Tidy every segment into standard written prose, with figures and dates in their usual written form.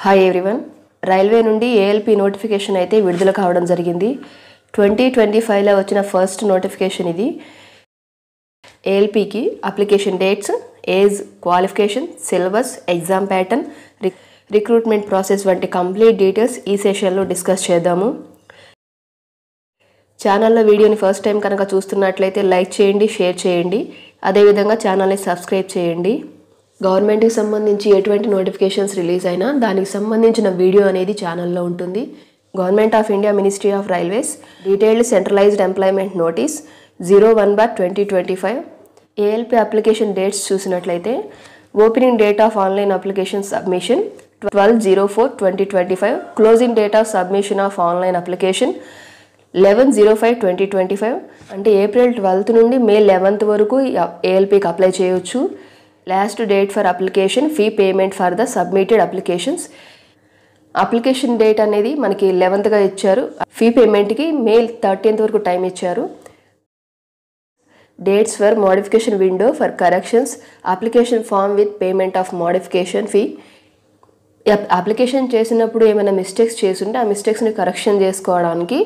Hi everyone, railway నుండి ALP notification అయితే విడుదల కావడం జరిగింది. 2025లో వచ్చిన ఫస్ట్ నోటిఫికేషన్ ఇది. ఏఎల్పికి application dates, age, qualification, syllabus, exam pattern, recruitment process వంటి కంప్లీట్ డీటెయిల్స్ ఈ సెషన్లో డిస్కస్ చేద్దాము. ఛానల్లో వీడియోని ఫస్ట్ టైం కనుక చూస్తున్నట్లయితే లైక్ చేయండి, షేర్ చేయండి. అదేవిధంగా ఛానల్ని సబ్స్క్రైబ్ చేయండి. గవర్నమెంట్కి సంబంధించి ఎటువంటి నోటిఫికేషన్స్ రిలీజ్ అయినా దానికి సంబంధించిన వీడియో అనేది ఛానల్లో ఉంటుంది. Government of India, ministry of railways, detailed centralised employment notice 01/2025. ALP application dates చూసినట్లయితే opening date of online application submission 12/04/2025, closing date of submission of online application 11/05/2025. అంటే ఏప్రిల్ 12th నుండి May 11th వరకు ఏఎల్పికి apply చేయొచ్చు. Last date for application, fee payment for the submitted applications. Application date అనేది మనకి 11th ఇచ్చారు. Fee పేమెంట్కి మే 13th వరకు time ఇచ్చారు. Dates for modification window for corrections, application form with payment of modification fee. Application చేసినప్పుడు ఏమైనా mistakes చేసుంటే ఆ మిస్టేక్స్ని correction చేసుకోవడానికి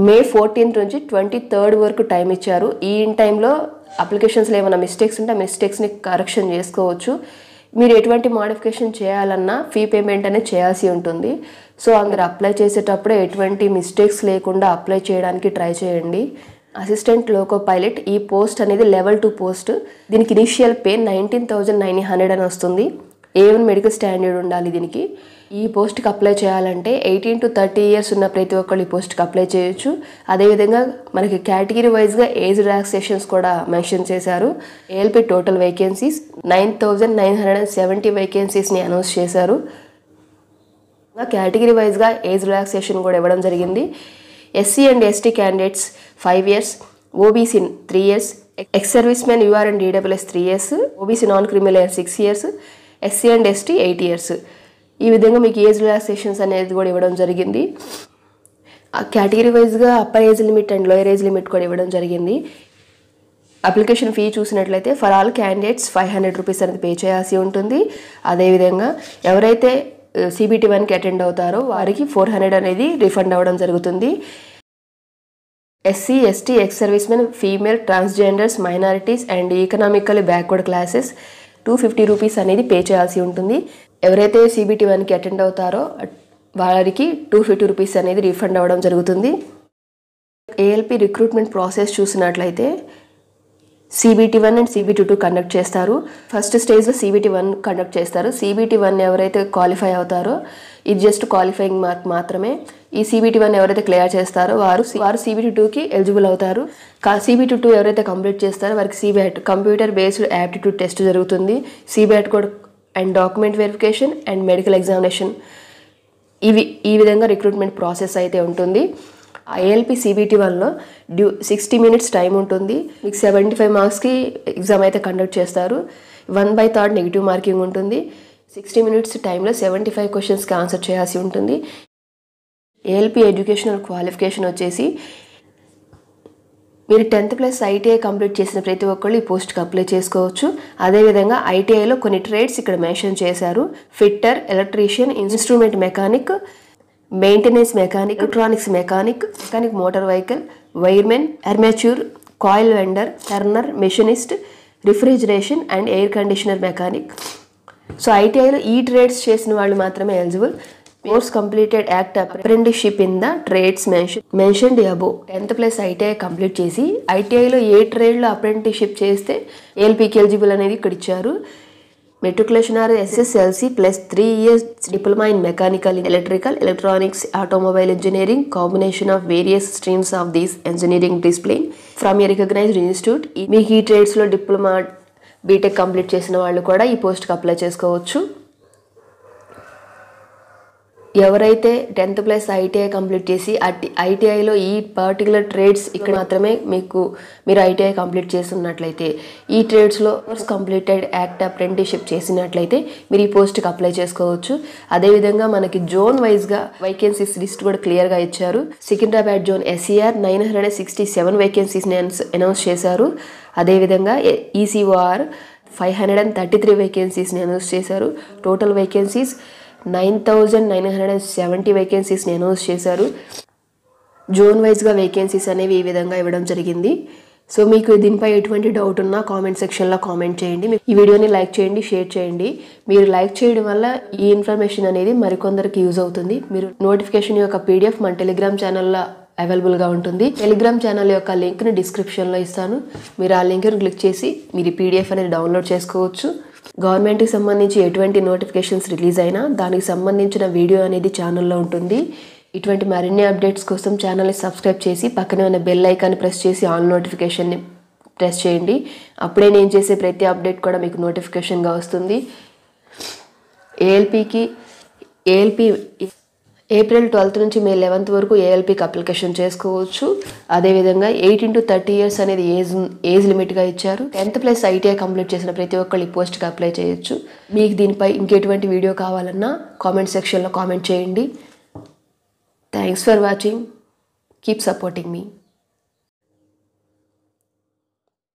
మే 14th నుంచి 23rd వరకు టైం ఇచ్చారు. ఈ టైంలో అప్లికేషన్స్లో ఏమైనా మిస్టేక్స్ ఉంటే ఆ మిస్టేక్స్ని కరెక్షన్ చేసుకోవచ్చు. మీరు ఎటువంటి మోడిఫికేషన్ చేయాలన్నా ఫీ పేమెంట్ అనేది చేయాల్సి ఉంటుంది. సో అందరు అప్లై చేసేటప్పుడే ఎటువంటి మిస్టేక్స్ లేకుండా అప్లై చేయడానికి ట్రై చేయండి. అసిస్టెంట్ లోకో పైలట్, ఈ పోస్ట్ అనేది లెవెల్ 2 పోస్ట్. దీనికి ఇనిషియల్ పే 19,900 అని వస్తుంది. A1 మెడికల్ స్టాండర్డ్ ఉండాలి దీనికి. ఈ పోస్ట్కి అప్లై చేయాలంటే 18 to 30 years ఉన్న ప్రతి ఒక్కళ్ళు ఈ పోస్ట్కి అప్లై చేయొచ్చు. అదేవిధంగా మనకి కేటగిరీ వైజ్గా ఏజ్ రిలాక్సేషన్స్ కూడా మెన్షన్ చేశారు. ఏఎల్పి టోటల్ వేకెన్సీస్ 9,970 వేకెన్సీస్ని అనౌన్స్ చేశారు. కేటగిరీ వైజ్గా ఏజ్ రిలాక్సేషన్ కూడా ఇవ్వడం జరిగింది. SC and ST candidates 5 years, OBC 3 years, ex service men UR and DWS 3 years, OBC non criminal 6 years, SC and ST 8 years. ఈ విధంగా మీకు ఏజ్ రిలాక్సేషన్స్ అనేది కూడా ఇవ్వడం జరిగింది. కేటగిరీ వైజ్గా upper age limit and lower age limit కూడా ఇవ్వడం జరిగింది. అప్లికేషన్ ఫీ చూసినట్లయితే ఫర్ ఆల్ క్యాండిడేట్స్ 500 రూపీస్ అనేది పే చేయాల్సి ఉంటుంది. అదేవిధంగా ఎవరైతే CBT 1కి అటెండ్ అవుతారో వారికి 400 అనేది రిఫండ్ అవ్వడం జరుగుతుంది. SC, ST, ex service men, female, transgenders, minorities and economically backward classes 250 rupees అనేది పే చేయాల్సి ఉంటుంది. ఎవరైతే CBT 1కి అటెండ్ అవుతారో వారికి 250 రూపీస్ అనేది రీఫండ్ అవ్వడం జరుగుతుంది. ఏఎల్పి రిక్రూట్మెంట్ ప్రాసెస్ చూసినట్లయితే CBT 1 అండ్ CBT 2 కండక్ట్ చేస్తారు. ఫస్ట్ స్టేజ్లో CBT 1 కండక్ట్ చేస్తారు. CBT 1 ఎవరైతే క్వాలిఫై అవుతారో ఇది జస్ట్ క్వాలిఫైయింగ్ మార్క్ మాత్రమే. ఈ CBT 1 ఎవరైతే క్లియర్ చేస్తారో వారు CBT 2కి ఎలిజిబుల్ అవుతారు. CBT 2 ఎవరైతే కంప్లీట్ చేస్తారో వారికి CBAT computer based aptitude test జరుగుతుంది. CBAT code and document verification and medical examination. ఈ విధంగా రిక్రూట్మెంట్ ప్రాసెస్ అయితే ఉంటుంది. ఏఎల్పి CBT 1లో 60 minutes టైం ఉంటుంది. మీకు 75 మార్క్స్కి ఎగ్జామ్ అయితే కండక్ట్ చేస్తారు. 1/3 నెగిటివ్ మార్కింగ్ ఉంటుంది. 60 minutes టైంలో 75 క్వశ్చన్స్కి ఆన్సర్ చేయాల్సి ఉంటుంది. ఏఎల్పి ఎడ్యుకేషనల్ క్వాలిఫికేషన్ వచ్చేసి మీరు 10th+ ITI కంప్లీట్ చేసిన ప్రతి ఒక్కళ్ళు ఈ పోస్ట్కి అప్లై చేసుకోవచ్చు. అదేవిధంగా ITIలో కొన్ని ట్రేడ్స్ ఇక్కడ మెన్షన్ చేశారు. Fitter, electrician, instrument mechanic, maintenance mechanic, electronics mechanic, mechanic motor vehicle, wiremen, armature, coil winder, turner, machinist, refrigeration and air conditioner mechanic. So ITIలో ఈ ట్రేడ్స్ చేసిన వాళ్ళు మాత్రమే eligible. Course completed act apprenticeship in the trades mentioned above. 10th+ ITI complete చేసి ITIలో ఏ ట్రేడ్లో apprenticeship చేస్తే ఏఎల్పికి eligible అనేది ఇక్కడ ఇచ్చారు. Matriculation or SSLC + 3 years diploma in mechanical, electrical, electronics, automobile engineering, combination of various streams of these engineering discipline from a recognised institute. మీకు ఈ ట్రేడ్స్లో diploma, BTech complete చేసిన వాళ్ళు కూడా ఈ పోస్ట్కి అప్లై చేసుకోవచ్చు. ఎవరైతే 10th+ ITI కంప్లీట్ చేసి ITIలో ఈ పర్టికులర్ ట్రేడ్స్ ఇక్కడ మాత్రమే మీరు ITI కంప్లీట్ చేస్తున్నట్లయితే ఈ ట్రేడ్స్లో కోర్స్ కంప్లీటెడ్ యాక్ట్ అప్రెంటిస్షిప్ చేసినట్లయితే మీరు ఈ పోస్ట్కి అప్లై చేసుకోవచ్చు. అదేవిధంగా మనకి జోన్ వైజ్గా వేకెన్సీస్ లిస్ట్ కూడా క్లియర్గా ఇచ్చారు. సికింద్రాబాద్ జోన్ SCR 967 వేకెన్సీస్ని అనౌన్స్ చేశారు. అదేవిధంగా ECOR 533 వేకెన్సీస్ని అనౌన్స్ చేశారు. టోటల్ వేకెన్సీస్ 9,970 వేకెన్సీస్ని అనౌన్స్ చేశారు. జోన్ వైజ్గా వేకెన్సీస్ అనేవి ఈ విధంగా ఇవ్వడం జరిగింది. సో మీకు దీనిపై ఎటువంటి డౌట్ ఉన్నా కామెంట్ సెక్షన్లో కామెంట్ చేయండి. ఈ వీడియోని లైక్ చేయండి, షేర్ చేయండి. మీరు లైక్ చేయడం వల్ల ఈ ఇన్ఫర్మేషన్ అనేది మరికొందరికి యూజ్ అవుతుంది. మీరు నోటిఫికేషన్ యొక్క PDF మన టెలిగ్రామ్ ఛానల్లో అవైలబుల్గా ఉంటుంది. టెలిగ్రామ్ ఛానల్ యొక్క లింక్ని డిస్క్రిప్షన్లో ఇస్తాను. మీరు ఆ లింక్ని క్లిక్ చేసి మీరు PDF అనేది డౌన్లోడ్ చేసుకోవచ్చు. గవర్నమెంట్కి సంబంధించి ఎటువంటి నోటిఫికేషన్స్ రిలీజ్ అయినా దానికి సంబంధించిన వీడియో అనేది ఛానల్లో ఉంటుంది. ఇటువంటి మరిన్ని అప్డేట్స్ కోసం ఛానల్ని సబ్స్క్రైబ్ చేసి పక్కనే ఉన్న బెల్ ఐకాన్ని ప్రెస్ చేసి ఆల్ నోటిఫికేషన్ని ప్రెస్ చేయండి. అప్పుడే నేను చేసే ప్రతి అప్డేట్ కూడా మీకు నోటిఫికేషన్గా వస్తుంది. ఏఎల్పి ఏప్రిల్ 12th నుంచి మే 11th వరకు ఏఎల్పికి అప్లికేషన్ చేసుకోవచ్చు. అదేవిధంగా 18 to 30 years అనేది ఏజ్ లిమిట్గా ఇచ్చారు. 10th+ ITI కంప్లీట్ చేసిన ప్రతి ఒక్కళ్ళు ఈ పోస్ట్కి అప్లై చేయొచ్చు. మీకు దీనిపై ఇంకెటువంటి వీడియో కావాలన్నా కామెంట్ సెక్షన్లో కామెంట్ చేయండి. Thanks for watching. Keep supporting me.